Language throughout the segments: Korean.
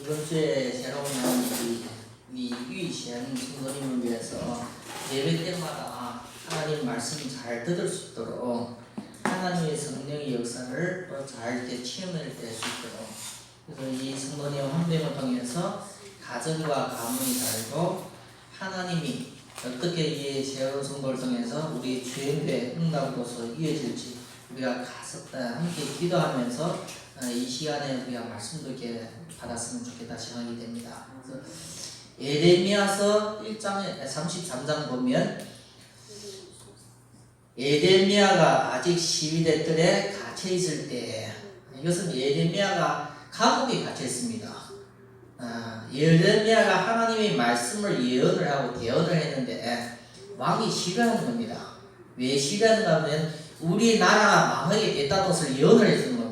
이번 주에 새로운 우리 유이시한 성도님을 위해서 예배 때마다 하나님 말씀 잘 들을 수 있도록 하나님의 성령의 역사를 또 잘 체험할 수 있도록, 그래서 이 성도님 헌병을 통해서 가정과 가문이 살고 하나님이 어떻게 이 새로운 성도를 통해서 우리 주행대 응답으로서 이어질지 우리가 함께 기도하면서 이 시간에 우리가 말씀도 이렇게 받았으면 좋겠다 생각이 됩니다. 그래서 에레미야서 1장 33장 보면 에레미야가 아직 시위대 뜰에 갇혀 있을 때, 이것은 에레미야가 감옥에 갇혀 있습니다. 에레미야가 하나님의 말씀을 예언을 하고 대언을 했는데 왕이 싫어하는 겁니다. 왜 싫어하는가 하면 우리나라가 망하게 됐다는 것을 예언을 해주는 겁니다.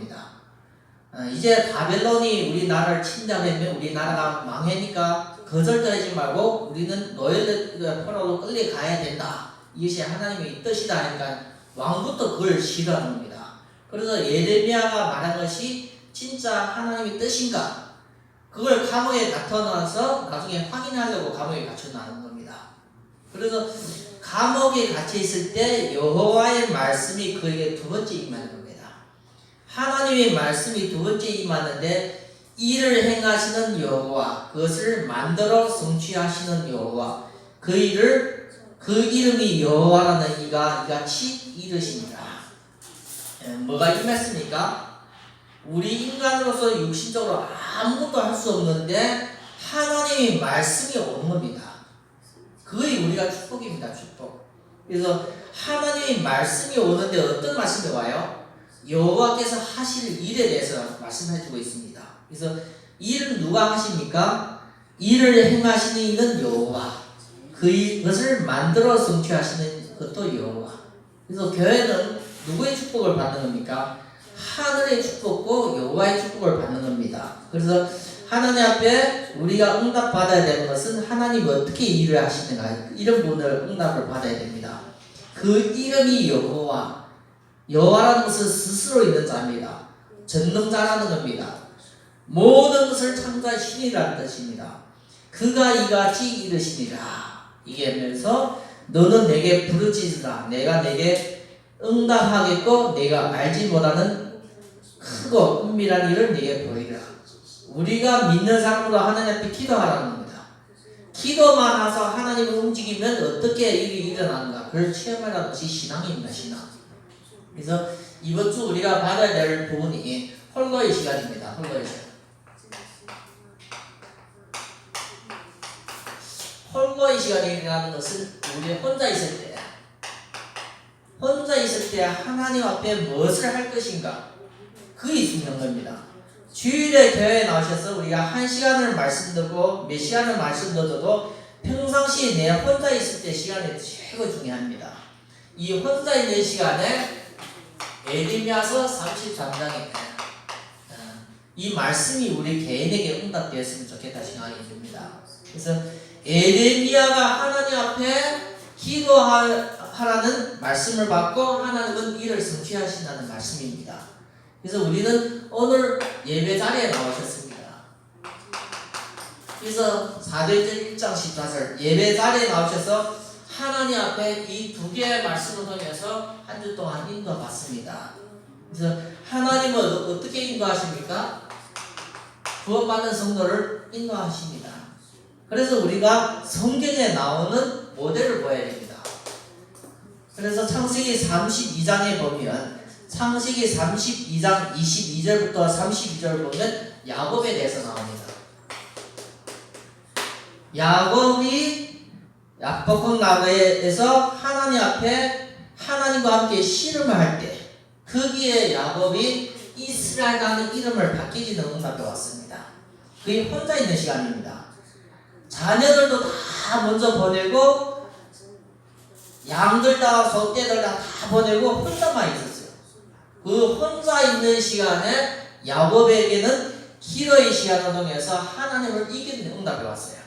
이제 바벨론이 우리나라를 침략하면 우리나라가 망하니까 거절도 하지 말고 우리는 포로로 끌려가야 된다. 이것이 하나님의 뜻이다 하니까 왕부터 그걸 싫어하는 겁니다. 그래서 예레미야가 말한 것이 진짜 하나님의 뜻인가? 그걸 감옥에 갇혀놔서 나중에 확인하려고 감옥에 갇혀놔는 겁니다. 그래서 감옥에 갇혀 있을 때 여호와의 말씀이 그에게 두 번째 임하는 겁니다. 하나님의 말씀이 두 번째 임하는데 이를 행하시는 여호와, 그것을 만들어 성취하시는 여호와, 그 이름이 여호와라는 이가 이같이 이르십니다. 뭐가 임했습니까? 우리 인간으로서 육신적으로 아무것도 할 수 없는데 하나님의 말씀이 오는 겁니다. 그게 우리가 축복입니다. 축복. 그래서 하나님의 말씀이 오는데 어떤 말씀이 와요? 여호와께서 하실 일에 대해서 말씀해주고 있습니다. 그래서 일은 누가 하십니까? 일을 행하시는 이는 여호와, 그것을 만들어 성취하시는 것도 여호와. 그래서 교회는 누구의 축복을 받는 겁니까? 하늘의 축복과 여호와의 축복을 받는 겁니다. 그래서 하나님 앞에 우리가 응답 받아야 되는 것은 하나님이 어떻게 일을 하시는가, 이런 분을 응답을 받아야 됩니다. 그 이름이 여호와, 여호와라는 것은 스스로 있는 자입니다. 전능자라는 겁니다. 모든 것을 창조한 신이라는 뜻입니다. 그가 이같이 이르시니라. 이게 하면서 너는 내게 부르짖으라. 내가 내게 응답하겠고 내가 알지 못하는 크고 은밀한 일을 내게 보이리라. 우리가 믿는 사람으로 하나님 앞에 기도하라는 겁니다. 기도만 해서 하나님을 움직이면 어떻게 일이 일어나는가, 그걸 체험하라는 것이 신앙입니다. 신앙. 그래서 이번 주 우리가 받아야 될 부분이 홀로의 시간입니다. 홀로의 시간. 홀로의 시간이라는 것은 우리 혼자 있을 때 하나님 앞에 무엇을 할 것인가, 그게 중요한 겁니다. 주일에 교회에 나오셔서 우리가 1시간을 말씀 듣고 몇 시간을 말씀 듣어도 평상시에 내 혼자 있을 때 시간이 최고 중요합니다. 이 혼자 있는 시간에 에레미야서 33장에 이 말씀이 우리 개인에게 응답되었으면 좋겠다 생각이 듭니다. 그래서 에레미야가 하나님 앞에 기도하라는 말씀을 받고 하나님은 이를 성취하신다는 말씀입니다. 그래서 우리는 오늘 예배 자리에 나오셨습니다. 그래서 사도행전 1장 14절 예배 자리에 나오셔서 하나님 앞에 이 두 개의 말씀을 통해서 한 주 동안 인도받습니다. 그래서 하나님은 어떻게 인도하십니까? 구원받는 성도를 인도하십니다. 그래서 우리가 성경에 나오는 모델을 보여야 됩니다. 그래서 창세기 32장에 보면, 창세기 32장 22절부터 32절 보면 야곱에 대해서 나옵니다. 야곱이 약복한 나무에서 하나님 앞에 하나님과 함께 씨름을 할 때 거기에 야곱이 이스라엘이라는 이름을 바뀌지는 응답해 왔습니다. 그게 혼자 있는 시간입니다. 자녀들도 다 먼저 보내고 양들 다 소떼들 다 보내고 혼자만 있었어요. 그 혼자 있는 시간에 야곱에게는 기도의 시간을 통해서 하나님을 이기는 응답해 왔어요.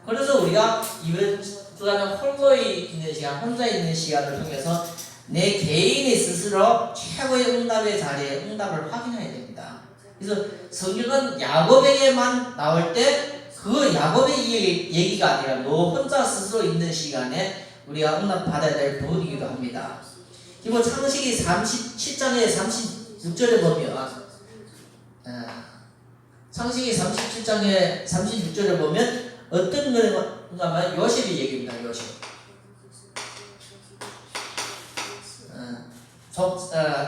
그래서 우리가 이번 주간에 홀로 있는 시간, 혼자 있는 시간을 통해서 내 개인이 스스로 최고의 응답의 자리에 응답을 확인해야 됩니다. 그래서 성경은 야곱에게만 나올 때 그 야곱의 얘기가 아니라 너 혼자 스스로 있는 시간에 우리가 응답받아야 될 부분이기도 합니다. 그리고 창세기 37장의 36절에 보면 창세기 37장의 36절에 보면 어떤 건가 하면 요셉이 얘기입니다. 요셉.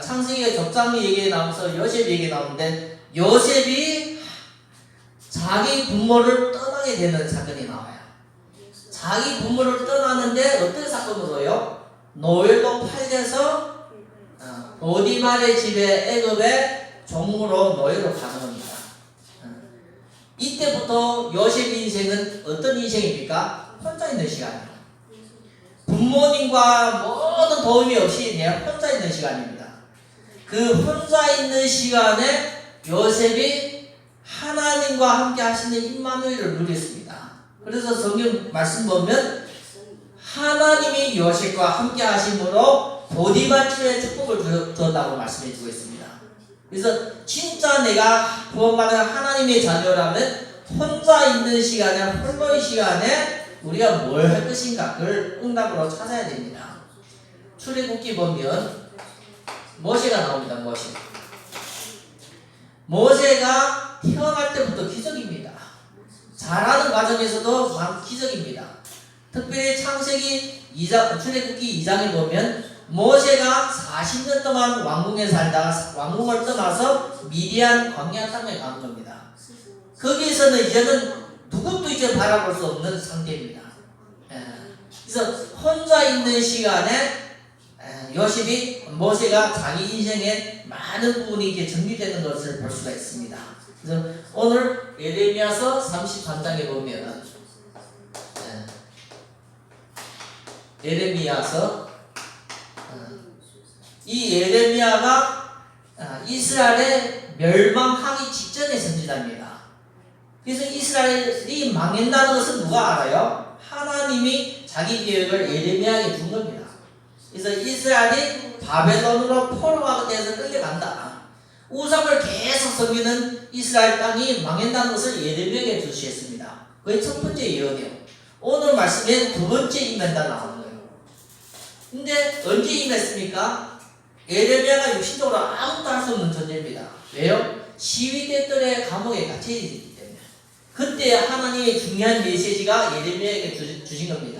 창세기의 족장 얘기 나오면서 요셉 얘기 나오는데 요셉이 자기 부모를 떠나게 되는 사건이 나와요. 자기 부모를 떠나는데 어떤 사건으로요? 노예로 팔려서 보디말의 집에 애굽의 종으로 노예로 가는 겁니다. 이때부터 요셉의 인생은 어떤 인생입니까? 혼자 있는 시간이에요. 부모님과 모든 도움이 없이 그냥 혼자 있는 시간입니다. 그 혼자 있는 시간에 요셉이 하나님과 함께 하시는 임마누엘을 누렸습니다. 그래서 성경 말씀 보면 하나님이 요셉과 함께 하심으로 보디발 집에 축복을 주었다고 말씀해 주고 있습니다. 그래서 진짜 내가 구원받은 하나님의 자녀라면 혼자 있는 시간에 홀로의 시간에 우리가 뭘 할 것인가 그걸 응답으로 찾아야 됩니다. 출애굽기 보면 모세가 나옵니다. 모세가 태어날 때부터 기적입니다. 자라는 과정에서도 기적입니다. 특별히 창세기 2장, 출애굽기 2장에 보면 모세가 40년 동안 왕궁에 살다가 왕궁을 떠나서 미디안 광야 땅에 가는 겁니다. 거기에서는 이제는 누구도 이제 바라볼 수 없는 상태입니다. 그래서 혼자 있는 시간에 모세가 자기 인생의 많은 부분이 이렇게 정리되는 것을 볼 수가 있습니다. 그래서 오늘 예레미야서 33장에 보면 예레미야서 이 예레미야가 이스라엘의 멸망하기 직전의 선지자입니다. 그래서 이스라엘이 망한다는 것은 누가 알아요? 하나님이 자기 계획을 예레미야에게 준 겁니다. 그래서 이스라엘이 바벨론으로 포로가 돼서 끌려간다. 우상을 계속 섬기는 이스라엘 땅이 망한다는 것을 예레미야에게 주시했습니다. 그게 첫 번째 예언이에요. 오늘 말씀에 두 번째 임한다 나오는 거예요. 근데 언제 임했습니까? 예레미야가 육신적으로 아무것도 할 수 없는 존재입니다. 왜요? 시위대들의 감옥에 갇혀 있기 때문에. 그때 하나님의 중요한 메시지가 예레미야에게 주신 겁니다.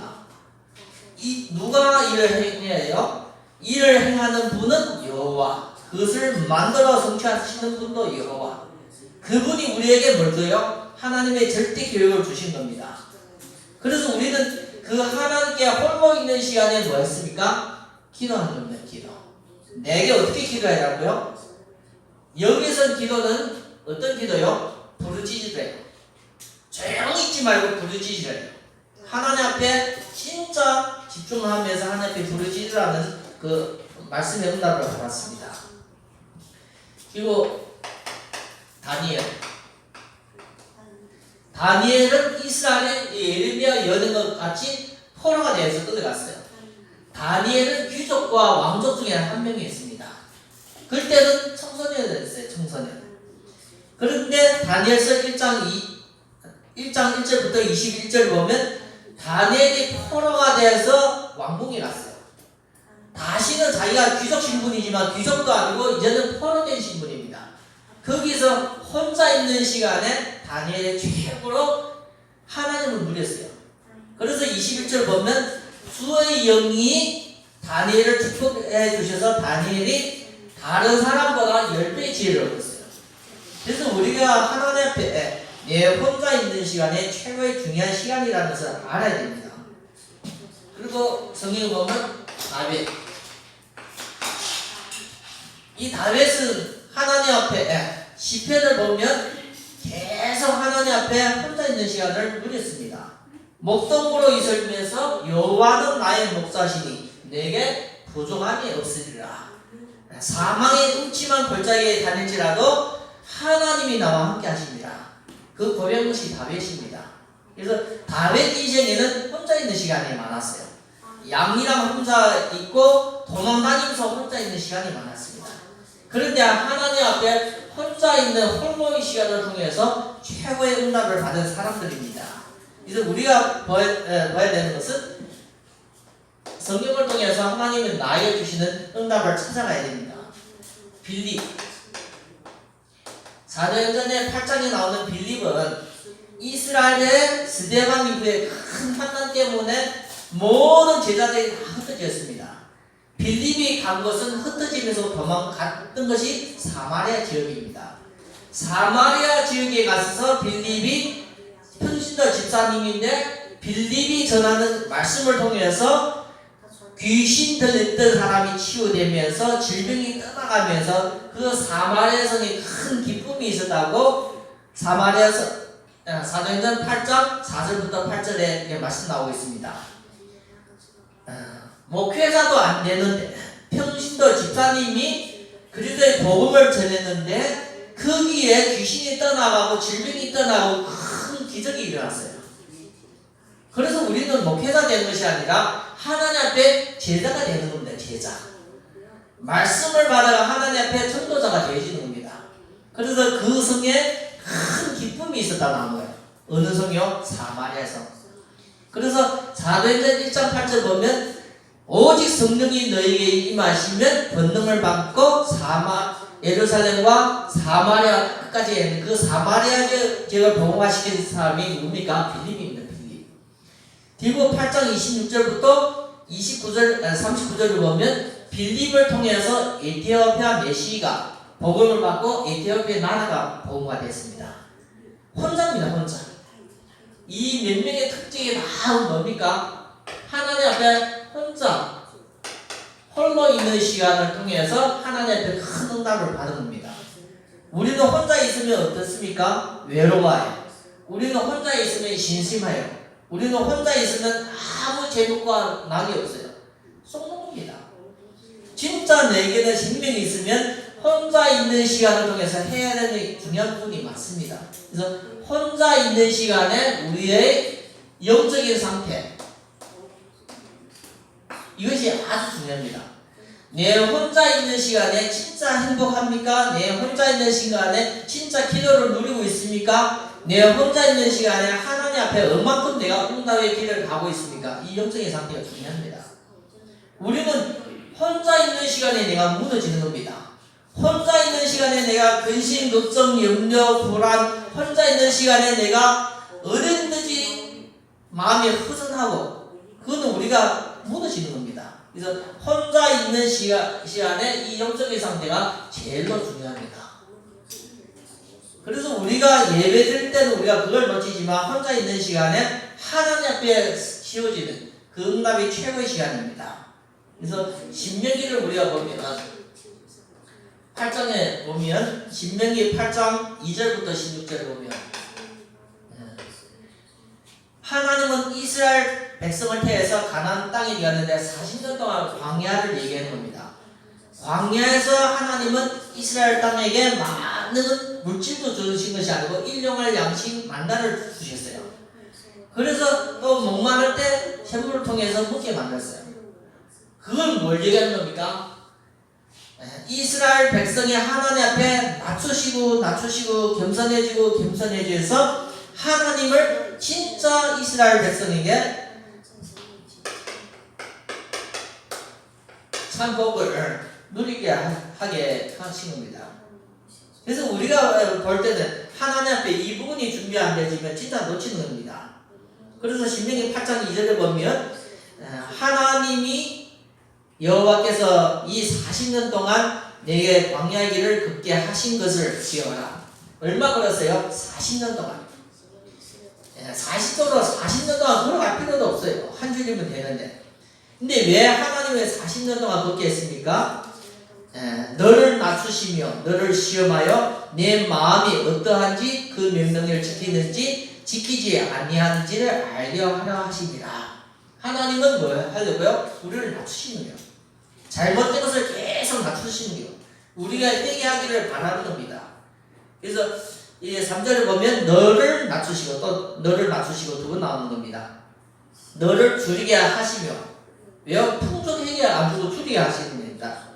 누가 일을 행해요? 일을 행하는 분은 여호와. 그것을 만들어 성취하시는 분도 여호와. 그분이 우리에게 뭘 줘요? 하나님의 절대 계획을 주신 겁니다. 그래서 우리는 그 하나님께 홀로 있는 시간에 뭐 했습니까? 기도하는 겁니다. 기도. 내게 어떻게 기도하라고요? 여기서 기도는 어떤 기도요? 부르짖으래요. 조용히 있지 말고 부르짖으래요. 하나님 앞에 진짜 집중하면서 하나님 앞에 부르짖으라는 그 말씀의 응답을 받았습니다. 그리고 다니엘은 이스라엘의 예레미야 예언한 것 같이 포로가 되어서 끌려갔어요. 다니엘은 귀족과 왕족 중에 한 명이었습니다. 그때는 청소년이었어요. 청소년. 그런데 다니엘서 1장 1절부터 21절 보면 다니엘이 포로가 되어서 왕궁에 갔어요. 다시는 자기가 귀족 신분이지만 귀족도 아니고 이제는 포로된 신분입니다. 거기서 혼자 있는 시간에 다니엘의 최고로 하나님을 누렸어요. 그래서 21절 보면 주의 영이 다니엘을 축복해 주셔서 다니엘이 다른 사람보다 10배의 지혜를 얻었어요. 그래서 우리가 하나님 앞에 혼자 있는 시간에 최고의 중요한 시간이라는 것을 알아야 됩니다. 그리고 성경을 보면 다윗. 이 다윗은 하나님 앞에 시편을 보면 계속 하나님 앞에 혼자 있는 시간을 누렸습니다. 목동으로 있으면서 여호와는 나의 목자시니 내게 부족함이 없으리라. 사망의 음침한 골짜기에 다닐지라도 하나님이 나와 함께 하십니다. 그 고백한 것이 다윗입니다. 그래서 다윗 인생에는 혼자 있는 시간이 많았어요. 양이랑 혼자 있고 도망다니면서 혼자 있는 시간이 많았습니다. 그런데 하나님 앞에 혼자 있는 홀로의 시간을 통해서 최고의 응답을 받은 사람들입니다. 그래서 우리가 봐야 되는 것은 성경을 통해서 하나님은 나에게 주시는 응답을 찾아가야 됩니다. 빌립 사도행전의 8장에 나오는 빌립은 이스라엘의 스데반 이후에 큰 환난 때문에 모든 제자들이 다 흩어졌습니다. 빌립이 간 것은 흩어지면서 도망갔던 것이 사마리아 지역입니다. 사마리아 지역에 가서 빌립이 평신도 집사님인데 빌립이 전하는 말씀을 통해서 귀신 들렸던 사람이 치유되면서 질병이 떠나가면서 그 사마리아성에 큰 기쁨이 있었다고 사도행전 8장 4절부터 8절에 말씀 나오고 있습니다. 목회자도 안 되는데 평신도 집사님이 그리스도의 복음을 전했는데 거기에 귀신이 떠나가고 질병이 떠나고 큰 기적이 일어났어요. 그래서 우리는 목회자 되는 것이 아니라 하나님 앞에 제자가 되는 겁니다. 제자. 말씀을 받아가 하나님 앞에 전도자가 되어지는 겁니다. 그래서 그 성에 큰 기쁨이 있었다는 거예요. 어느 성이요? 사마리아 성. 그래서 사도행전 1장 8절 보면 오직 성령이 너희에게 임하시면 권능을 받고 예루살렘과 사마리아 끝까지 있는 그 사마리아 지역을 복음화시킨 사람이 누굽니까? 빌립입니다. 디보 8장 26절부터 39절을 보면 빌립을 통해서 에티오피아 메시가 복음을 받고 에티오피아 나라가 복음화됐습니다. 혼자입니다. 혼자. 이 몇 명의 특징이 다 뭡니까? 하나님 앞에 혼자 홀로 있는 시간을 통해서 하나님 앞에 큰 응답을 받은 겁니다. 우리는 혼자 있으면 어떻습니까? 외로워요. 우리는 혼자 있으면 심심해요. 우리는 혼자 있으면 아무 제목과 낙이 없어요. 쏙놈입니다. 진짜 내게는 생명이 있으면 혼자 있는 시간을 통해서 해야 되는 중요한 부분이 많습니다. 그래서 혼자 있는 시간에 우리의 영적인 상태 이것이 아주 중요합니다. 내 혼자 있는 시간에 진짜 행복합니까? 내 혼자 있는 시간에 진짜 기도를 누리고 있습니까? 내 혼자 있는 시간에 하나님 앞에 얼만큼 내가 응답의 길을 가고 있습니까? 이 영적인 상태가 중요합니다. 우리는 혼자 있는 시간에 내가 무너지는 겁니다. 혼자 있는 시간에 내가 근심, 걱정, 염려, 불안, 혼자 있는 시간에 내가 얼마든지 마음이 허전하고 그거는 우리가 무너지는 겁니다. 그래서 혼자 있는 시간에 이 영적인 상태가 제일로 중요합니다. 그래서 우리가 예배 드릴 때는 우리가 그걸 놓치지만 혼자 있는 시간에 하나님 앞에 씌워지는 그 응답이 최고의 시간입니다. 그래서 신명기를 우리가 보면 8장에 보면 신명기 8장 2절부터 16절을 보면 하나님은 이스라엘 백성을 태워서 가나안 땅에 들어갔는데 40년 동안 광야를 얘기하는 겁니다. 광야에서 하나님은 이스라엘 땅에게 많은 물질도 주신 것이 아니고 일용할 양식 만나를 주셨어요. 그래서 또 목마를 때 샘물을 통해서 먹게 만들었어요. 그건 뭘 얘기하는 겁니까? 이스라엘 백성이 하나님 앞에 낮추시고 겸손해져서 하나님을 진짜 이스라엘 백성에게 참 복을 누리게 하게 하신 겁니다. 그래서 우리가 볼 때는 하나님 앞에 이 부분이 준비 안 되지만 진짜 놓치는 겁니다. 그래서 신명기 8장 2절에 보면 하나님이 여호와께서 이 40년 동안 내게 광야의 길을 걷게 하신 것을 기억하라. 얼마 걸렸어요? 40년 동안. 40년 동안 걸어갈 필요도 없어요. 한 줄이면 되는데. 근데 왜 하나님의 40년 동안 걷게 했습니까? 너를 낮추시며 너를 시험하여 내 마음이 어떠한지 그 명령을 지키는지 지키지 아니하는지를 알게 하려 하십니다. 하나님은 뭐 하려고요? 우리를 낮추시는 거예요. 잘못된 것을 계속 낮추시는 거예요. 우리가 회개하기를 바라는 겁니다. 그래서 이 3절을 보면 너를 낮추시고 또 너를 낮추시고 두 번 나오는 겁니다. 너를 줄이게 하시며 왜요? 풍족 회개 안 주고 줄이게 하시는 겁니다.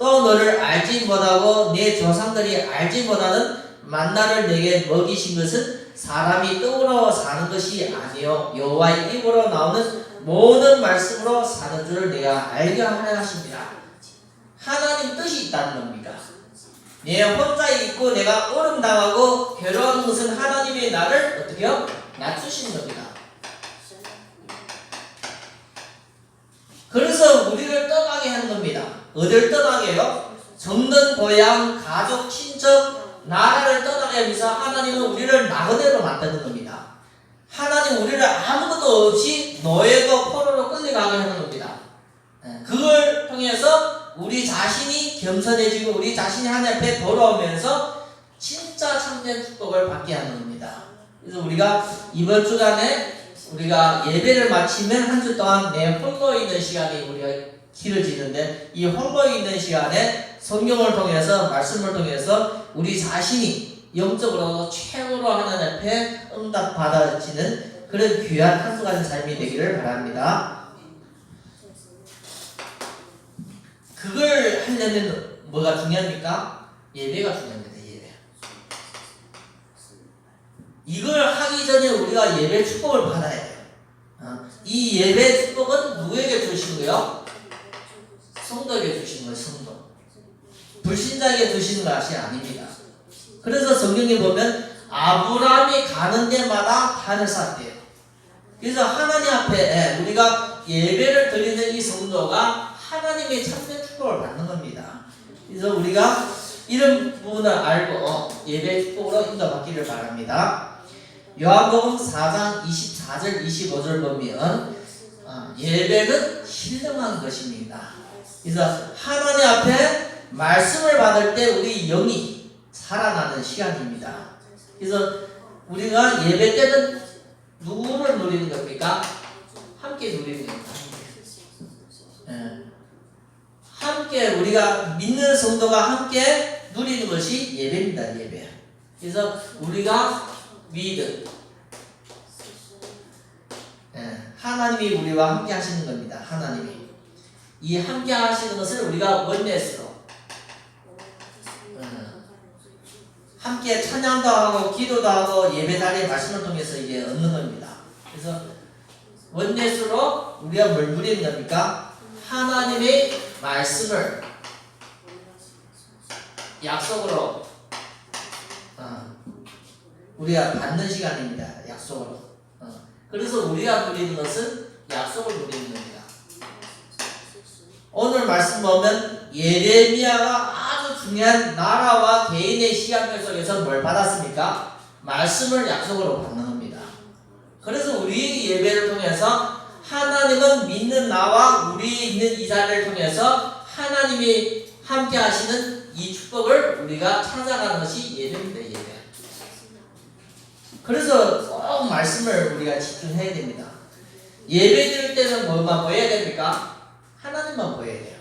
또 너를 알지 못하고 내 조상들이 알지 못하는 만나를 내게 먹이신 것은 사람이 떡으로 사는 것이 아니요 여호와의 입으로 나오는 모든 말씀으로 사는 줄을 내가 알게 하려 하십니다. 하나님 뜻이 있다는 겁니다. 내 혼자 있고 내가 오름당하고 괴로워하는 것은 하나님이 나를 어떻게요? 낮추시는 겁니다. 그래서 우리를 떠나게 하는 겁니다. 어딜 떠나게요? 정든 고향, 가족, 친척, 나라를 떠나게 하면서 하나님은 우리를 나그네로 만드는 겁니다. 하나님 우리를 아무것도 없이 노예도 포로로 끌려가게 하는 겁니다. 그걸 통해서 우리 자신이 겸손해지고 우리 자신이 하나님 앞에 돌아오면서 진짜 참된 축복을 받게 하는 겁니다. 그래서 우리가 이번 주간에 우리가 예배를 마치면 한 주 동안 내 홀로 있는 시간이 우리가 길어지는데 이 홀로 있는 시간에 성경을 통해서 말씀을 통해서 우리 자신이 영적으로 최고로 하나님 앞에 응답 받아지는 그런 귀한 한 주간의 삶이 되기를 바랍니다. 그걸 하려면 뭐가 중요합니까? 예배가 중요합니다. 예배. 이걸 하기 전에 우리가 예배 축복을 받아야 돼요. 이 예배 축복은 누구에게 주신 거예요? 성도에게 주신 거예요. 성도. 불신자에게 주시는 것이 아닙니다. 그래서 성경에 보면 아브라함이 가는 데마다 단을 쌓았대요. 그래서 하나님 앞에 우리가 예배를 드리는 이 성도가 하나님의 참된 축복을 받는 겁니다. 그래서 우리가 이런 부분을 알고 예배 축복으로 인도받기를 바랍니다. 요한복음 4장 24절 25절 보면 예배는 신령한 것입니다. 그래서 하나님 앞에 말씀을 받을 때 우리 영이 살아나는 시간입니다. 그래서 우리가 예배 때는 누구를 누리는 겁니까? 함께 누리는 겁니다. 함께 우리가 믿는 성도가 함께 누리는 것이 예배입니다. 예배. 그래서 우리가 믿음 하나님이 우리와 함께 하시는 겁니다. 하나님이 이 함께 하시는 것을 우리가 원넷으로 함께 찬양도 하고 기도도 하고 예배자리의 말씀을 통해서 이제 얻는 겁니다. 그래서 원넷으로 우리가 뭘 누리는 겁니까? 하나님의 말씀을 약속으로 우리가 받는 시간입니다. 약속으로. 그래서 우리가 누리는 것은 약속을 누리는 겁니다. 오늘 말씀 보면 예레미야가 아주 중요한 나라와 개인의 시간별 속에서 뭘 받았습니까? 말씀을 약속으로 받는 겁니다. 그래서 우리 예배를 통해서 하나님은 믿는 나와 우리 있는 이 자리를 통해서 하나님이 함께 하시는 이 축복을 우리가 찾아가는 것이 예배입니다. 예배. 그래서 꼭 말씀을 우리가 집중해야 됩니다. 예배 드릴 때는 뭐만 보여야 됩니까? 하나님만 보여야 돼요.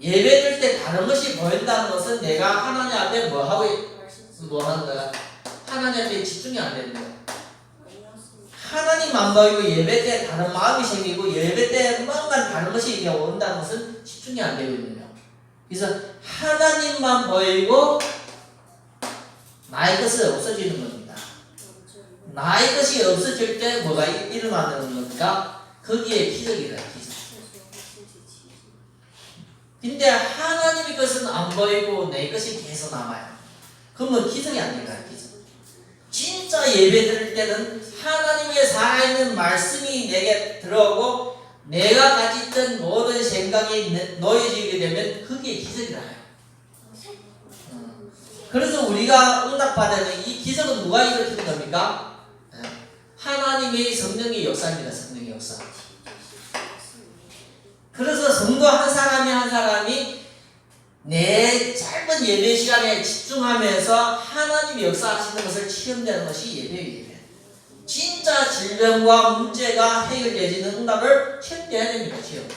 예배 드릴 때 다른 것이 보인다는 것은 내가 하나님 앞에 뭐 하는 거야? 하나님 앞에 집중이 안 되는 거예요. 하나님 안 보이고 예배 때 다른 마음이 생기고 예배 때 뭔가 다른 것이 온다는 것은 집중이 안 되고 있는 거예요. 그래서 하나님만 보이고 나의 것은 없어지는 겁니다. 나의 것이 없어질 때 뭐가 일어나는 겁니까? 거기에 기적이 일어나요. 기적. 근데 하나님의 것은 안 보이고 내 것이 계속 남아요. 그러면 기적이 안 될까요? 기적. 진짜 예배 드릴 때는 하나님의 살아있는 말씀이 내게 들어오고 내가 가졌던 모든 생각이 놓여지게 되면 그게 기적이 나요. 그래서 우리가 응답받는 이 기적은 누가 일으키는 겁니까? 하나님의 성령의 역사입니다. 성령의 역사. 그래서 성도 한 사람이 내 짧은 예배 시간에 집중하면서 하나님의 역사하시는 것을 체험되는 것이 예배예요. 진짜 질병과 문제가 해결되지는 응답을 체험해야 됩니다. 체험.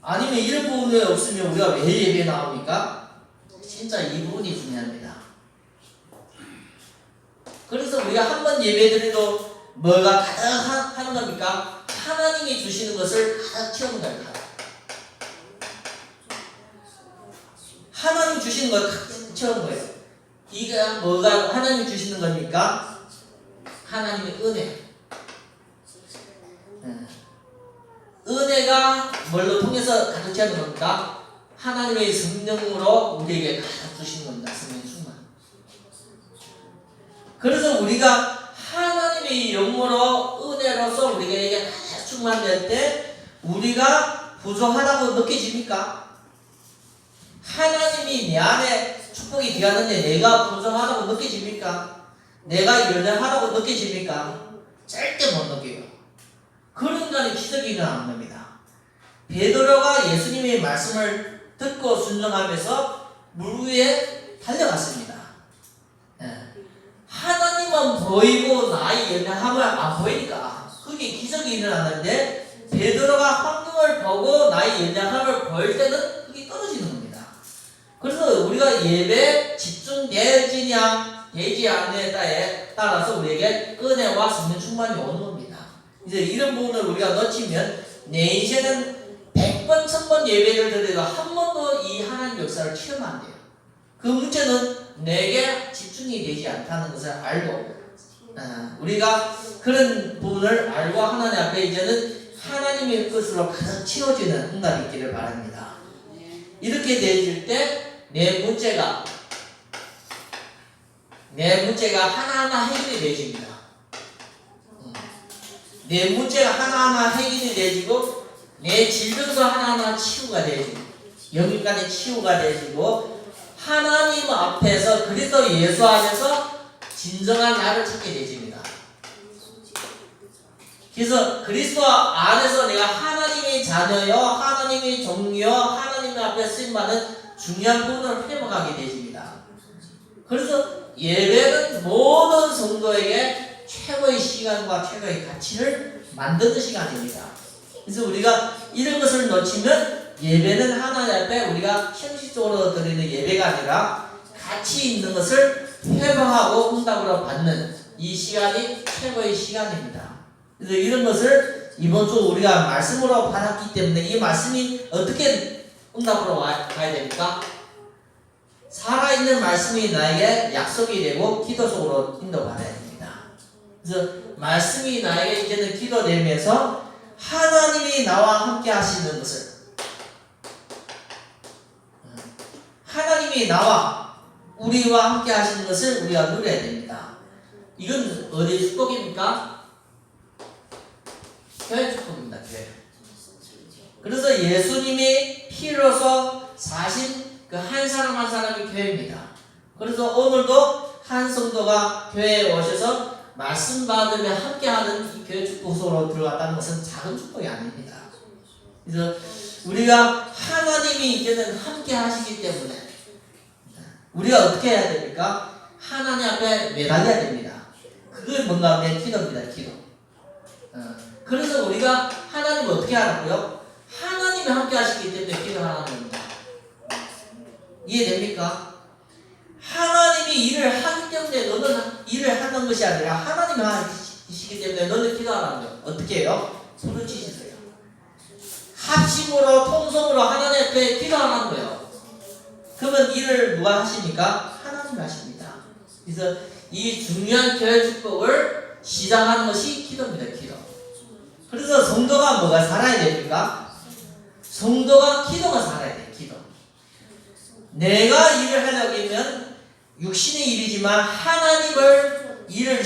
아니면 이런 부분이 없으면 우리가 왜 예배에 나옵니까? 진짜 이 부분이 중요합니다. 그래서 우리가 한 번 예배드려도 뭐가 가득 하는 겁니까? 하나님이 주시는 것을 가득 채우는 거예요. 하나님 주시는 걸 채우는 거예요. 이게 뭐가 하나님 주시는 겁니까? 하나님의 은혜. 은혜가 뭘로 통해서 가득 채우는 겁니까? 하나님의 성령으로 우리에게 가득 주시는 겁니다. 성령 충만. 그래서 우리가 하나님의 영으로 은혜로서 우리에게 가득 충만될 때 우리가 부족하다고 느껴집니까? 하나님이 내 안에 축복이 되었는데 내가 부족하다고 느껴집니까? 내가 연약하다고 느껴집니까? 절대 못 느껴요. 그런 인간의 기적이 일어나는 겁니다. 베드로가 예수님의 말씀을 듣고 순종하면서 물 위에 달려갔습니다. 하나님은 보이고 나의 연약함을 안 보이니까 그게 기적이 일어났는데 베드로가 환경을 보고 나의 연약함을 보일 때는 그게 떨어지는 겁니다. 그래서 우리가 예배에 집중되지냐 되지 않느냐에 따라서 우리에게 은혜와 성령 충만이 오는 겁니다. 이제 이런 부분을 우리가 놓치면 내 인생은 100번, 1000번 예배를 드려도 한 번도 이 하나님 역사를 체험 안 돼요. 그 문제는 내게 집중이 되지 않다는 것을 알고 우리가 그런 부분을 알고 하나님 앞에 이제는 하나님의 뜻으로 가장 채워지는 응답이 있기를 바랍니다. 이렇게 되어질 때 내 문제가 하나하나 해결이 되어집니다. 내 문제가 하나하나 해결이 되어지고 내 질병도 하나하나 치유가 되어지고 영육간의 치유가 되어지고 하나님 앞에서 그리스도 예수 안에서 진정한 나를 찾게 되어집니다. 그래서 그리스도 안에서 내가 하나님의 자녀요 하나님의 종이요 하나님 앞에 쓰임받는 중요한 부분을 회복하게 되십니다. 그래서 예배는 모든 성도에게 최고의 시간과 최고의 가치를 만드는 시간입니다. 그래서 우리가 이런 것을 놓치면 예배는 하나님 앞에 우리가 형식적으로 드리는 예배가 아니라 가치 있는 것을 회복하고 응답으로 받는 이 시간이 최고의 시간입니다. 그래서 이런 것을 이번 주 우리가 말씀으로 받았기 때문에 이 말씀이 어떻게 응답으로 가야 됩니까? 살아있는 말씀이 나에게 약속이 되고 기도 속으로 인도받아야 됩니다. 그래서 말씀이 나에게 이제는 기도되면서 하나님이 나와 함께 하시는 것을 하나님이 나와 우리와 함께 하시는 것을 우리가 누려야 됩니다. 이건 어디의 축복입니까? 교회 축복입니다. 교회. 그래서 예수님이 피로서 사신 그 한 사람 한 사람이 교회입니다. 그래서 오늘도 한 성도가 교회에 오셔서 말씀 받으며 함께하는 이 교회 축복 속으로 들어갔다는 것은 작은 축복이 아닙니다. 그래서 우리가 하나님이 이제는 함께 하시기 때문에 우리가 어떻게 해야 됩니까? 하나님 앞에 매달려야 됩니다. 그게 뭔가 내 기도입니다. 기도. 그래서 우리가 하나님을 어떻게 하라고요? 하나님이 함께 하시기 때문에 기도하는 겁니다. 이해됩니까? 하나님이 일을 하기 때문에 너는 일을 하는 것이 아니라 하나님이 하시기 때문에 너는 기도하라는 거예요. 어떻게 해요? 손을 치시세요. 합심으로 통성으로 하나님 앞에 기도하라는 거예요. 그러면 일을 누가 하십니까? 하나님이 하십니다. 그래서 이 중요한 교회 축복을 시작하는 것이 기도입니다. 기도. 그래서 성도가 뭐가 살아야 됩니까? 성도가 기도가 살아야 돼요. 기도. 내가 일을 하려면 육신의 일이지만 하나님을 일을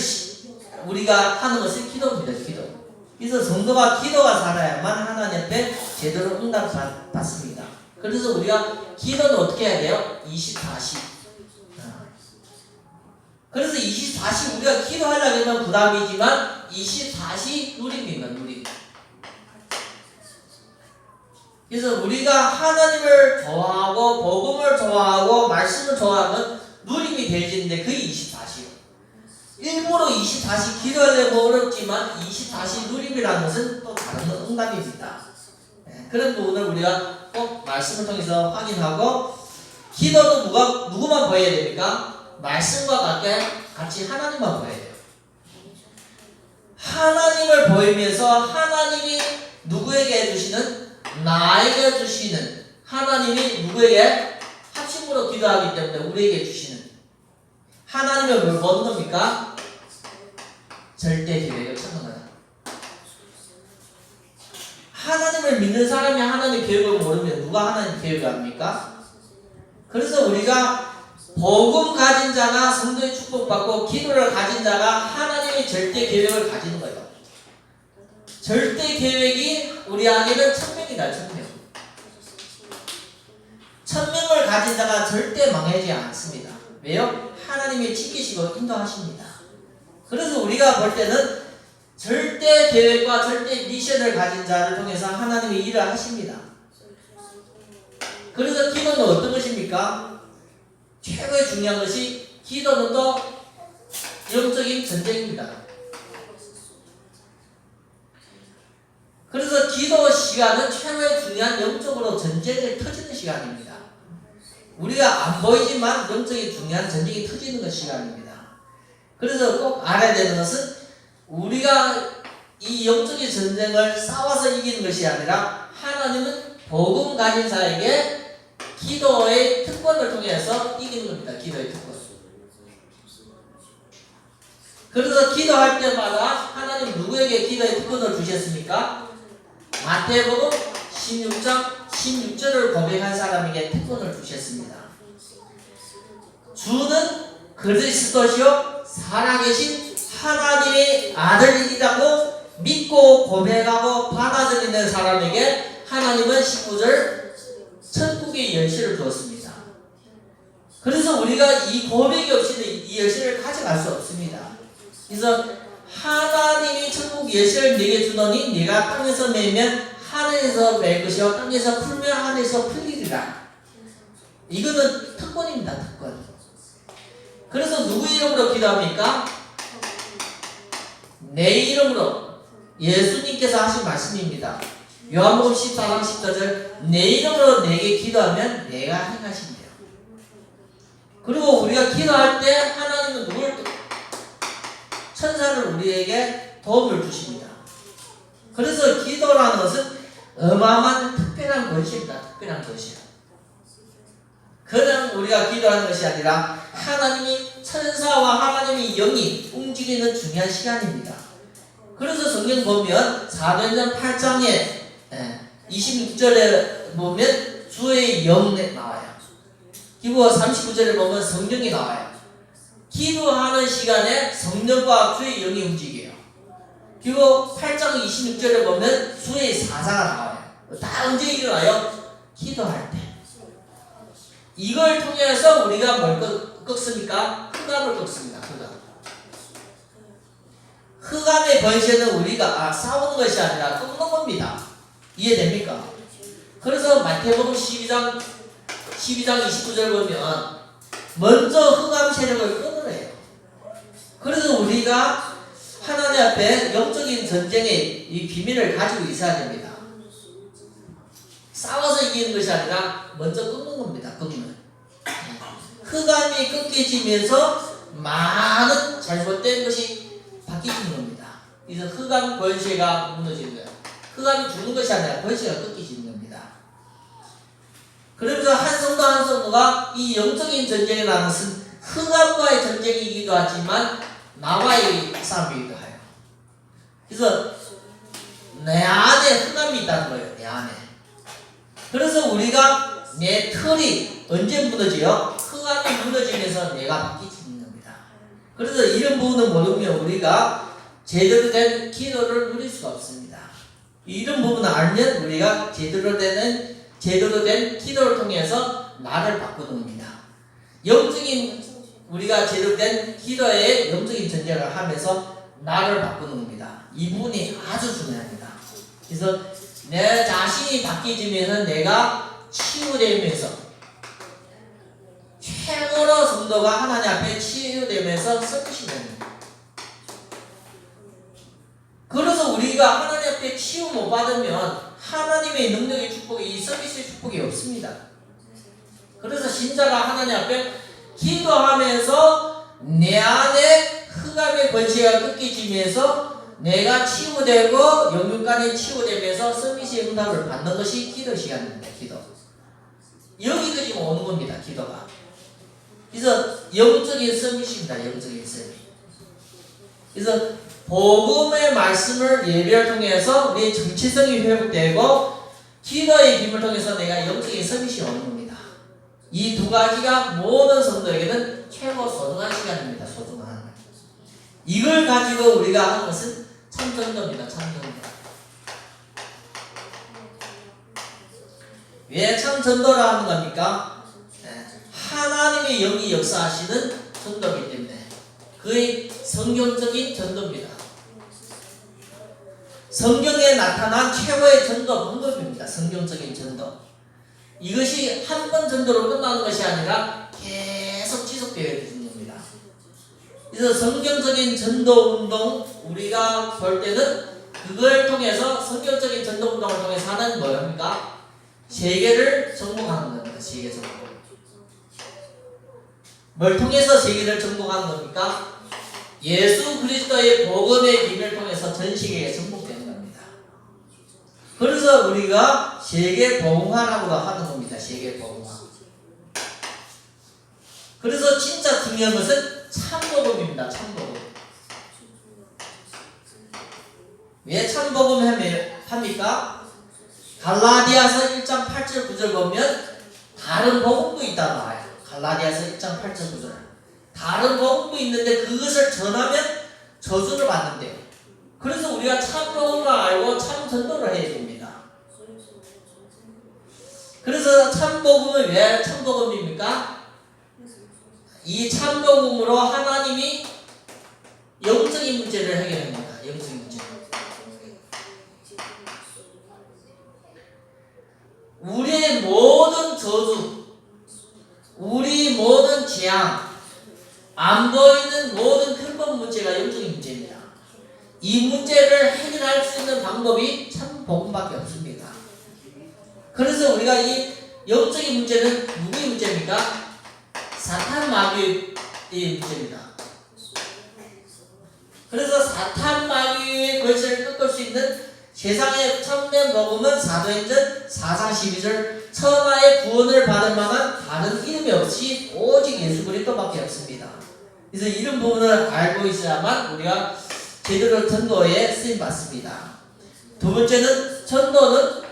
우리가 하는 것이 기도입니다. 기도. 그래서 성도가 기도가 살아야만 하나님 앞에 제대로 응답 받습니다. 그래서 우리가 기도는 어떻게 해야 돼요? 24시. 그래서 24시 우리가 기도하려면 부담이지만 24시 누립니다. 누림. 그래서 우리가 하나님을 좋아하고 복음을 좋아하고 말씀을 좋아하면 누림이 되어지는데 그게 24시요. 일부러 24시 기도하려고 어렵지만 24시 누림이라는 것은 또 다른 응답입니다. 그런 부분을 우리가 꼭 말씀을 통해서 확인하고 기도도 누구만 보여야 됩니까? 말씀과 같이 하나님만 보여야 돼요. 하나님을 보이면서 하나님이 누구에게 주시는 나에게 주시는 하나님이 누구에게 합심으로 기도하기 때문에 우리에게 주시는 하나님은 뭘 보는 겁니까? 절대 계획을 찾는 거야. 하나님을 믿는 사람이 하나님의 계획을 모르면 누가 하나님 계획을 압니까? 그래서 우리가 복음 가진 자나 성도의 축복받고 기도를 가진 자가 하나님의 절대 계획을 가지는 거예요. 절대 계획이 우리 안에는 천명이다. 천명. 천명을 가진 자가 절대 망하지 않습니다. 왜요? 하나님이 지키시고 인도하십니다. 그래서 우리가 볼 때는 절대 계획과 절대 미션을 가진 자를 통해서 하나님이 일을 하십니다. 그래서 기도는 어떤 것입니까? 최고의 중요한 것이 기도는 또 영적인 전쟁입니다. 그래서 기도 시간은 최고의 중요한 영적으로 전쟁이 터지는 시간입니다. 우리가 안 보이지만 영적인 중요한 전쟁이 터지는 것 시간입니다. 그래서 꼭 알아야 되는 것은 우리가 이 영적인 전쟁을 싸워서 이기는 것이 아니라 하나님은 복음 가진 자에게 기도의 특권을 통해서 이기는 겁니다. 기도의 특권. 그래서 기도할 때마다 하나님 누구에게 기도의 특권을 주셨습니까? 마태복음 16장 16절을 고백한 사람에게 특권을 주셨습니다. 주는 그리스도시요 살아계신 하나님의 아들이라고 믿고 고백하고 받아들이는 사람에게 하나님은 19절 천국의 열쇠를 주었습니다. 그래서 우리가 이 고백이 없이는 이 열쇠를 가져갈 수 없습니다. 그래서 하나님이 천국 열쇠를 내게 주더니 네가 땅에서 매면 하늘에서 맬 것이요 땅에서 풀면 하늘에서 풀리리라. 이거는 특권입니다. 특권. 그래서 누구 이름으로 기도합니까? 내 이름으로. 예수님께서 하신 말씀입니다. 요한복음 14장 14절 내 이름으로 내게 기도하면 내가 행하신대요. 그리고 우리가 기도할 때 하나님은 누굴 천사를 우리에게 도움을 주십니다. 그래서 기도라는 것은 어마어마한 특별한 것입니다. 특별한 것이에요. 그냥 우리가 기도하는 것이 아니라 하나님이 천사와 하나님의 영이 움직이는 중요한 시간입니다. 그래서 성경 보면 사도행전 8장에 26절에 보면 주의 영 나와요. 그리고 39절에 보면 성령이 나와요. 기도하는 시간에 성령과 주의 영이 움직여요. 그리고 8장 26절에 보면 주의 사자가 나와요. 다 언제 일어나요? 기도할 때. 이걸 통해서 우리가 뭘 꺾습니까? 흑암을 꺾습니다. 흑암의 권세는 우리가 싸우는 것이 아니라 꺾는 겁니다. 이해됩니까? 그래서 마태복음 12장 29절 보면 먼저 흑암 세력을 끊으래요. 그래서 우리가 하나님 앞에 영적인 전쟁의 이 비밀을 가지고 있어야 됩니다. 싸워서 이기는 것이 아니라 먼저 끊는 겁니다. 끊는. 흑암이 끊겨지면서 많은 잘못된 것이 바뀌는 겁니다. 그래서 흑암 권세가 무너지는 거예요. 흑암이 죽는 것이 아니라 권세가 끊기지는 겁니다. 그러면서 한 성도 한 성도가 이 영적인 전쟁이라는 것은 흑암과의 전쟁이기도 하지만 나와의 싸움이기도 해요. 그래서 내 안에 흑암이 있다는 거예요. 내 안에. 그래서 우리가 내 털이 언제 무너져요? 흑암이 무너지면서 내가 바뀌는 겁니다. 그래서 이런 부분을 모르면 우리가 제대로 된 기도를 누릴 수가 없습니다. 이런 부분을 알면 우리가 제대로 된 기도를 통해서 나를 바꾸는 겁니다. 영적인 우리가 제대로 된 기도의 영적인 전쟁을 하면서 나를 바꾸는 겁니다. 이 부분이 아주 중요합니다. 그래서 내 자신이 바뀌어지면서 내가 치유되면서 최고로 성도가 하나님 앞에 치유되면서 서밋이 됩니다. 그래서 우리가 하나님 앞에 치유 못 받으면 하나님의 능력의 축복이 이 서밋의 축복이 없습니다. 그래서 신자가 하나님 앞에 기도하면서 내 안에 흑암의 권세가 끊기지면서 내가 치유되고 영육간이 치유되면서 서밋의 응답을 받는 것이 기도 시간입니다. 기도. 여기까지 오는 겁니다. 기도가. 그래서 영적인 서밋입니다. 영적인 서밋. 그래서 복음의 말씀을 예배를 통해서 우리의 정체성이 회복되고 기도의 힘을 통해서 내가 영적인 서밋이 오는 겁니다. 이 두 가지가 모든 성도에게는 최고 소중한 시간입니다. 소중한. 이걸 가지고 우리가 하는 것은 참전도입니다. 참전도. 왜 참전도를 하는 겁니까? 하나님의 영이 역사하시는 전도이기 때문에 그의 성경적인 전도입니다. 성경에 나타난 최고의 전도 방법입니다. 성경적인 전도. 이것이 한 번 전도로 끝나는 것이 아니라 계속 지속되어야 되는 겁니다. 그래서 성경적인 전도 운동 우리가 볼 때는 그걸 통해서 성경적인 전도 운동을 통해서 하는 뭐입니까? 세계를 정복하는 겁니다. 세계 정복. 뭘 통해서 세계를 정복하는 겁니까? 예수 그리스도의 복음의 힘을 통해서 전 세계에 정복되는 겁니다. 그래서 우리가 세계 복음화라고도 하는 겁니다. 세계 복음화. 그래서 진짜 중요한 것은 참복음입니다. 참복음. 왜 참복음 합니까? 갈라디아서 1장 8절 9절 보면 다른 복음도 있다 나와요. 갈라디아서 1장 8절 9절. 다른 복음도 있는데 그것을 전하면 저주를 받는데요. 그래서 우리가 참복음을 알고 참전도를 해야 됩니다. 그래서 참복음은 왜 참복음입니까? 이 참복음으로 하나님이 영적인 문제를 해결합니다. 영적인 문제. 우리의 모든 저주, 우리 모든 재앙, 안 보이는 모든 근본 문제가 영적인 문제입니다. 이 문제를 해결할 수 있는 방법이 참 복음밖에 없습니다. 그래서 우리가 이 영적인 문제는 누구의 문제입니까? 사탄 마귀의 문제입니다. 그래서 사탄 마귀의 권세를 꺾을 수 있는 세상의 참된 복음은 사도행전 4장 12절 천하의 구원을 받을 만한 다른 이름이 없이 오직 예수 그리스도밖에 없습니다. 그래서 이런 부분을 알고 있어야만 우리가 제대로 전도에 쓰임받습니다. 두 번째는 전도는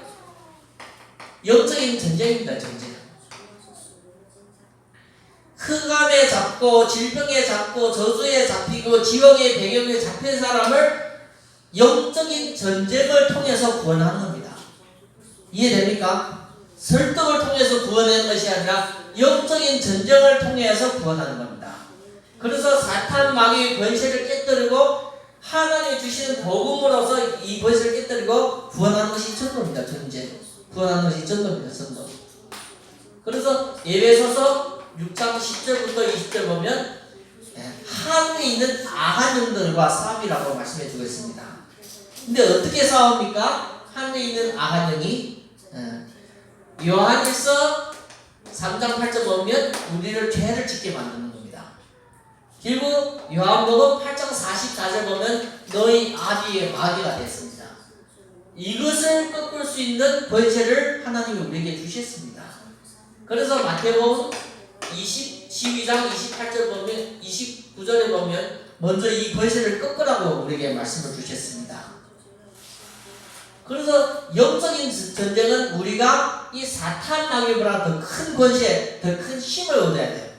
영적인 전쟁입니다. 전쟁. 흑암에 잡고 질병에 잡고 저주에 잡히고 지옥의 배경에 잡힌 사람을 영적인 전쟁을 통해서 구원하는 겁니다. 이해됩니까? 설득을 통해서 구원하는 것이 아니라 영적인 전쟁을 통해서 구원하는 겁니다. 그래서 사탄 마귀의 권세를 깨뜨리고 하나님이 주시는 복음으로서 이 권세를 깨뜨리고 구원하는 것이 전도입니다. 전쟁. 구원하는 것이 전도입니다. 전도. 그래서 에베소서 6장 10절부터 20절 보면 하늘에 있는 악한 영들과 싸움이라고 말씀해 주고 있습니다. 근데 어떻게 싸웁니까? 하늘에 있는 악한 영이 요한일서 3장 8절 보면 우리를 죄를 짓게 만드는 겁니다. 그리고 요한복음 8장 44절 보면 너희 아비의 마귀가 됐습니다. 이것을 꺾을 수 있는 권세를 하나님이 우리에게 주셨습니다. 그래서 마태복음 12장 28절 보면 29절에 보면 먼저 이 권세를 꺾으라고 우리에게 말씀을 주셨습니다. 그래서 영적인 전쟁은 우리가 이 사탄 마귀보다 더 큰 권세, 더 큰 힘을 얻어야 돼요.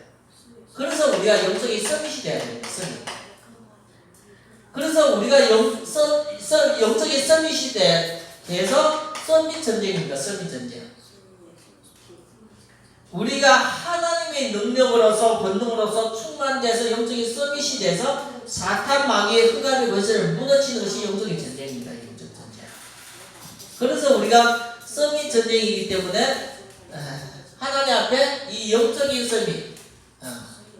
그래서 우리가 영적인 서밋이 돼야 됩니다. 서밋. 그래서 우리가 영적인 서밋이 돼서 서밋 전쟁입니다. 서밋 전쟁. 우리가 하나님의 능력으로서 권능으로서 충만돼서 영적인 서밋이 돼서 사탄 마귀의 흑암의 권세를 무너뜨리는 것이 영적인 전쟁입니다. 영적 전쟁. 그래서 우리가 서밋 전쟁이기 때문에 하나님 앞에 이 영적인 서밋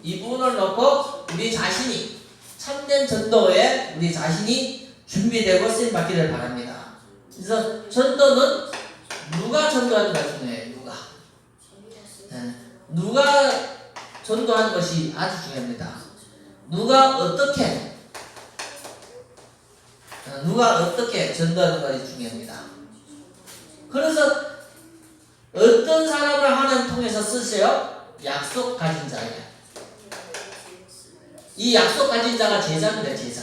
이 부분을 놓고 우리 자신이 참된 전도에 우리 자신이 준비되고 쓰임받기를 바랍니다. 그래서 전도는 누가 전도하는가 중요해요. 누가 전도하는 것이 아주 중요합니다. 누가 어떻게 전도하는 것이 중요합니다. 그래서 어떤 사람을 하나님 통해서 쓰세요? 약속 가진 자예요. 이 약속 가진 자가 제자입니다. 제자.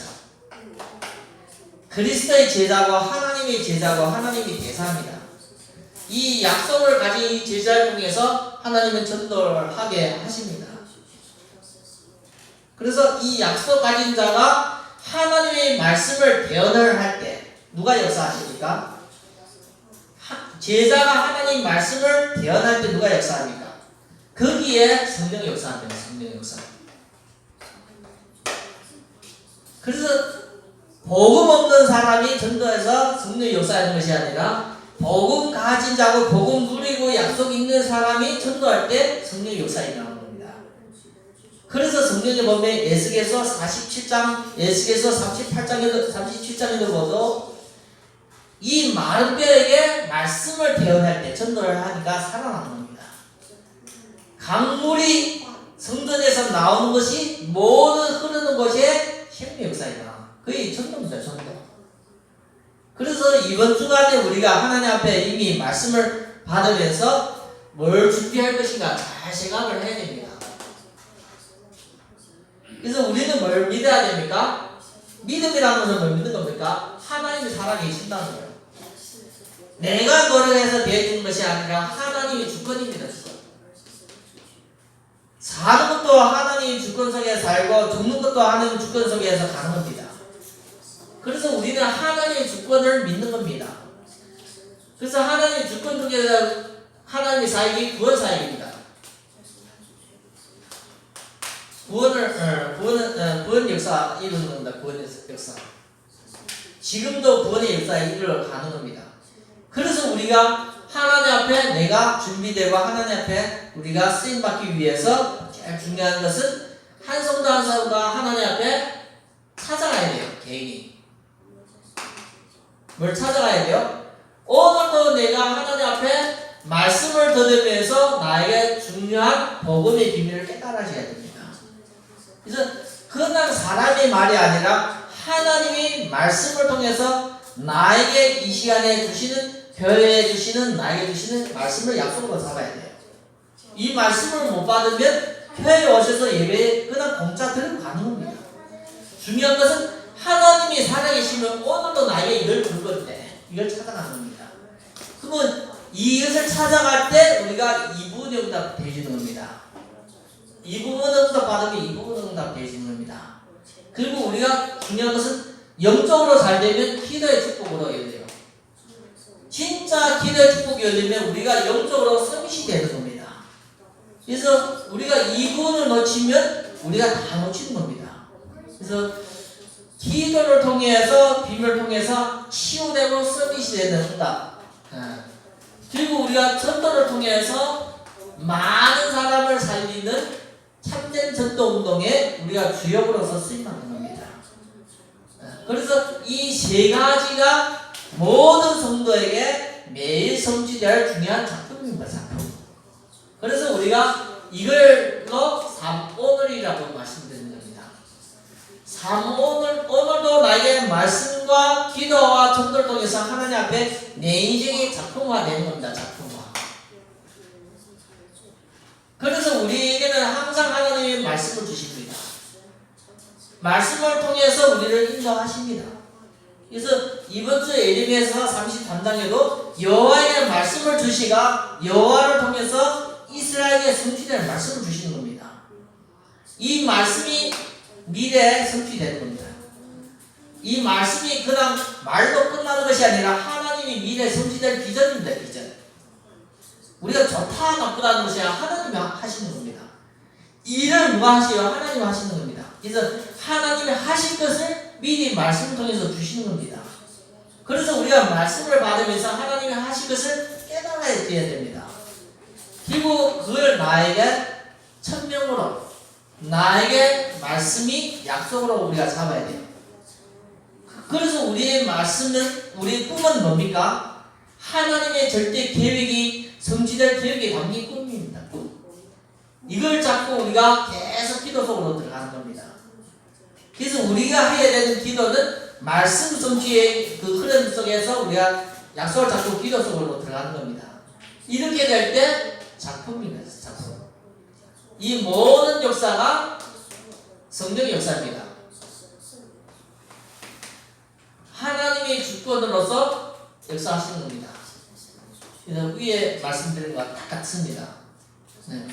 그리스도의 제자고 하나님의 제자고 하나님의 대사입니다. 이 약속을 가진 이 제자를 통해서 하나님은 전도를 하게 하십니다. 그래서 이 약속 가진 자가 하나님의 말씀을 대언을 할 때 누가 역사하십니까? 제자가 하나님 말씀을 대언할 때 누가 역사합니까? 거기에 성령이 역사합니다. 성령의 역사. 그래서 복음 없는 사람이 전도해서 성령의 역사하는 것이 아니라 복음 가진 자고 복음 누리고 약속 있는 사람이 전도할 때 성령의 역사가 일어나는 겁니다. 그래서 성경에 보면 에스겔서 47장, 에스겔서 37장에도 보도 이 마른 뼈에게 말씀을 대언할 때 전도를 하니까 살아나는 겁니다. 강물이 성전에서 나오는 것이 모든 흐르는 곳에 생명 역사이다. 그게 전도입니다. 전도. 그래서 이번 주간에 우리가 하나님 앞에 이미 말씀을 받으면서 뭘 준비할 것인가 잘 생각을 해야 됩니다. 그래서 우리는 뭘 믿어야 됩니까? 믿음이라는 것은 뭘 믿는 겁니까? 하나님이 살아계신다는 거예요. 내가 노력해서 되어지는 것이 아니라 하나님의 주권입니다. 주권. 사는 것도 하나님의 주권 속에 살고 죽는 것도 하나님의 주권 속에서 가는 겁니다. 그래서 우리는 하나님의 주권을 믿는 겁니다. 그래서 하나님의 주권 속에서 하나님의 사역이 구원 사역입니다. 구원 역사 이루는 겁니다. 구원 역사. 지금도 구원의 역사에 이르러 가는 겁니다. 그래서 우리가 하나님 앞에 내가 준비되고 하나님 앞에 우리가 쓰임받기 위해서 제일 중요한 것은 한 성도 한 성도가 하나님 앞에 찾아가야 돼요. 개인이. 뭘 찾아가야 돼요? 오늘도 내가 하나님 앞에 말씀을 들으면서 나에게 중요한 복음의 비밀을 깨달아줘야 됩니다. 그래서 그냥 사람의 말이 아니라 하나님이 말씀을 통해서 나에게 이 시간에 주시는 교회에 주시는 나에게 주시는 말씀을 약속으로 잡아야 돼요. 이 말씀을 못 받으면 교회에 오셔서 예배에 그냥 공짜 들고 가는 겁니다. 중요한 것은 하나님이 살아계시면 오늘도 나에게 이걸 줄 건데 이걸 찾아가는 겁니다. 그러면 이것을 찾아갈 때 우리가 이 부분에 응답 되어지는 겁니다. 이 부분 응답 받으면 이 부분 응답 되어지는 겁니다. 그리고 우리가 중요한 것은 영적으로 잘 되면 기도의 축복으로 열려요. 진짜 기도의 축복이 열리면 우리가 영적으로 서밋이 되는 겁니다. 그래서 우리가 이 부분을 놓치면 우리가 다 놓치는 겁니다. 그래서 기도를 통해서 비밀을 통해서 치유되고 서밋이 되는 응답. 그리고 우리가 전도를 통해서 많은 사람을 살리는 참된 전도 운동에 우리가 주역으로서 쓰임받는 겁니다. 그래서 이 세 가지가 모든 성도에게 매일 성취될 중요한 작품입니다. 작품. 그래서 우리가 이걸로 삼오늘이라고 말씀드리는 겁니다. 오늘도 나에게 말씀과 기도와 전도를 통해서 하나님 앞에 내 인생이 작품화되는 겁니다. 작품화. 그래서 우리에게는 항상 하나님의 말씀을 주십니다. 말씀을 통해서 우리를 인도하십니다. 그래서 이번 주 예레미야서 33장에도 여호와의 말씀을 주시가 여호와를 통해서 이스라엘에 성취될 말씀을 주시는 겁니다. 이 말씀이 미래에 성취되는 겁니다. 이 말씀이 그냥 말로 끝나는 것이 아니라 하나님이 미래에 성취될 비전입니다. 비전. 우리가 좋다 나쁘다는 것이 아니라 하나님이 하시는 겁니다. 일을 누가 하시요? 하나님이 하시는 겁니다. 그래서 하나님이 하실 것을 미리 말씀을 통해서 주시는 겁니다. 그래서 우리가 말씀을 받으면서 하나님이 하실 것을 깨달아야 됩니다. 그리고 그걸 나에게 천명으로 나에게 말씀이 약속으로 우리가 잡아야 돼요. 그래서 우리의 말씀은 우리의 꿈은 뭡니까? 하나님의 절대 계획이 성취될 계획이 담긴 꿈입니다. 이걸 잡고 우리가 계속 기도 속으로 들어가는 겁니다. 그래서 우리가 해야 되는 기도는 말씀 성취의 그 흐름 속에서 우리가 약속을 잡고 기도 속으로 들어가는 겁니다. 이렇게 될 때 작품입니다. 작품. 이 모든 역사가 성령의 역사입니다. 하나님의 주권으로서 역사하시는 겁니다. 그래서 위에 말씀드린 것과 똑같습니다. 네.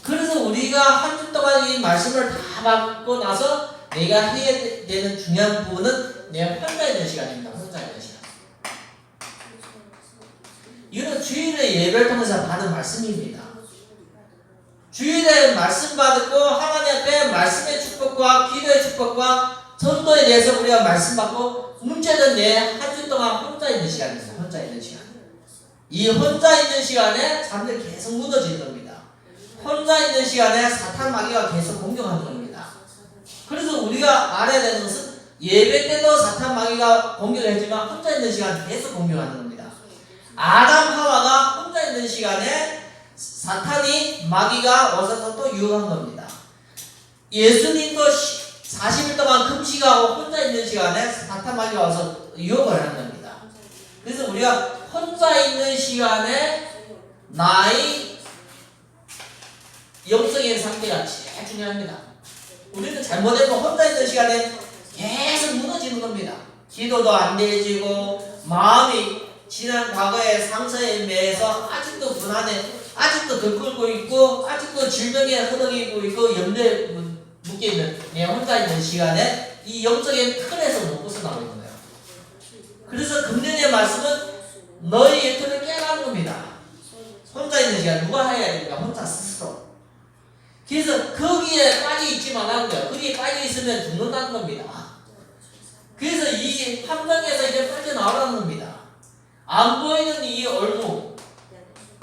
그래서 우리가 한 주 동안 이 말씀을 다 받고 나서 내가 해야 되는 중요한 부분은 내가 혼자 있는 시간입니다. 혼자 있는 시간. 이거는 주일의 예배를 통해서 받은 말씀입니다. 주일에 말씀 받고 하나님 앞에 말씀의 축복과 기도의 축복과 전도에 대해서 우리가 말씀 받고 문제는 내 한 주 동안 혼자 있는 시간입니다. 혼자 있는 시간. 이 혼자 있는 시간에 사람들이 계속 무너지는 겁니다. 혼자 있는 시간에 사탄 마귀가 계속 공격하는 겁니다. 그래서 우리가 알아야 되는 것은 예배 때도 사탄 마귀가 공격했지만 혼자 있는 시간 계속 공격하는 겁니다. 아담 하와가 혼자 있는 시간에 사탄이 마귀가 와서 또 유혹한 겁니다. 예수님도 40일 동안 금식하고 혼자 있는 시간에 사탄 마귀가 와서 유혹을 하는 겁니다. 그래서 우리가 혼자 있는 시간에 나의 영적인 상태가 제일 중요합니다. 우리는 잘못하면 혼자 있는 시간에 계속 무너지는 겁니다. 기도도 안 되어지고 마음이 지난 과거의 상처에 매여서 아직도 불안해, 아직도 들끓고 있고 아직도 질병에 흐느끼고 있고 염려에 묶여있는 내 혼자 있는 시간에 이 영적인 틀에서 못 벗어나고 있는 거예요. 그래서 금년의 말씀은 너의 틀을 깨라는 겁니다. 혼자 있는 시간 누가 해야 됩니까? 혼자 스스로. 그래서 거기에 빠져 있지 말라는 거예요. 거기에 빠져 있으면 죽는다는 겁니다. 그래서 이 함정에서 이제 빠져나오라는 겁니다. 안 보이는 이 얼무,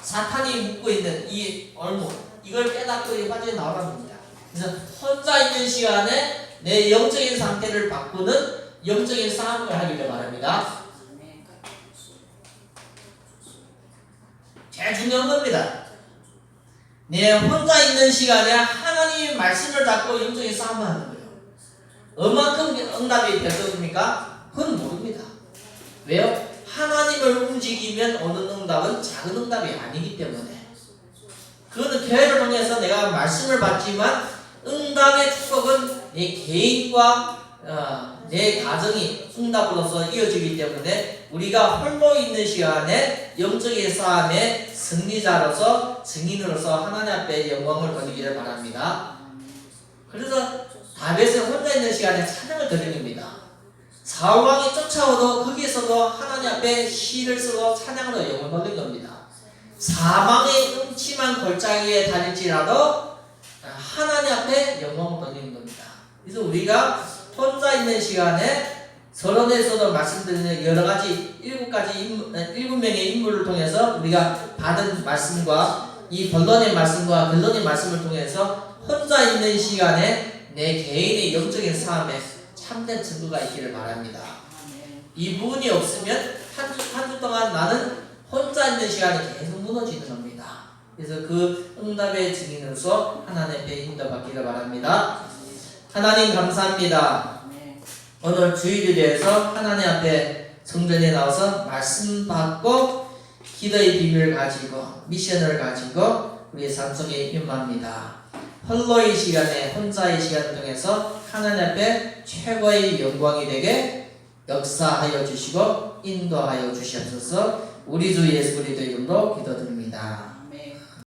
사탄이 묶고 있는 이 얼무, 이걸 깨닫고 빠져나오라는 겁니다. 그래서 혼자 있는 시간에 내 영적인 상태를 바꾸는 영적인 싸움을 하기를 바랍니다. 제일 중요한 겁니다. 내 혼자 있는 시간에 하나님의 말씀을 잡고 영적인 싸움을 하는 거예요. 얼만큼 응답이 될 겁니까? 그건 모릅니다. 왜요? 하나님을 움직이면 오는 응답은 작은 응답이 아니기 때문에. 그거는 교회를 통해서 내가 말씀을 받지만 응답의 축복은 내 개인과 내 가정이 응답으로서 이어지기 때문에 우리가 홀로 있는 시간에 영적인 싸움의 승리자로서 증인으로서 하나님 앞에 영광을 돌리기를 바랍니다. 그래서 다윗은 혼자 있는 시간에 찬양을 드립니다. 사울왕이 쫓아오도 거기에서도 하나님 앞에 시를 쓰고 찬양으로 영광을 돌린 겁니다. 사망의 음침한 골짜기에 다닐지라도 하나님 앞에 영광을 돌리는 겁니다. 그래서 우리가 혼자 있는 시간에 서론에서도 말씀드리는 여러가지 7명의 인물을 통해서 우리가 받은 말씀과 이 본론의 말씀과 결론의 말씀을 통해서 혼자 있는 시간에 내 개인의 영적인 삶에 참된 증거가 있기를 바랍니다. 이 부분이 없으면 한 주 동안 나는 혼자 있는 시간이 계속 무너지는 겁니다. 그래서 그 응답의 증인으로서 하나님 앞에 인도받기를 바랍니다. 하나님 감사합니다. 오늘 주일에 대해서 하나님 앞에 성전에 나와서 말씀 받고 기도의 비밀을 가지고 미션을 가지고 우리의 삶 속에 임합니다. 홀로의 시간에 혼자의 시간을 통해서 하나님 앞에 최고의 영광이 되게 역사하여 주시고 인도하여 주시옵소서. 우리 주 예수 그리스도의 이름으로 기도드립니다.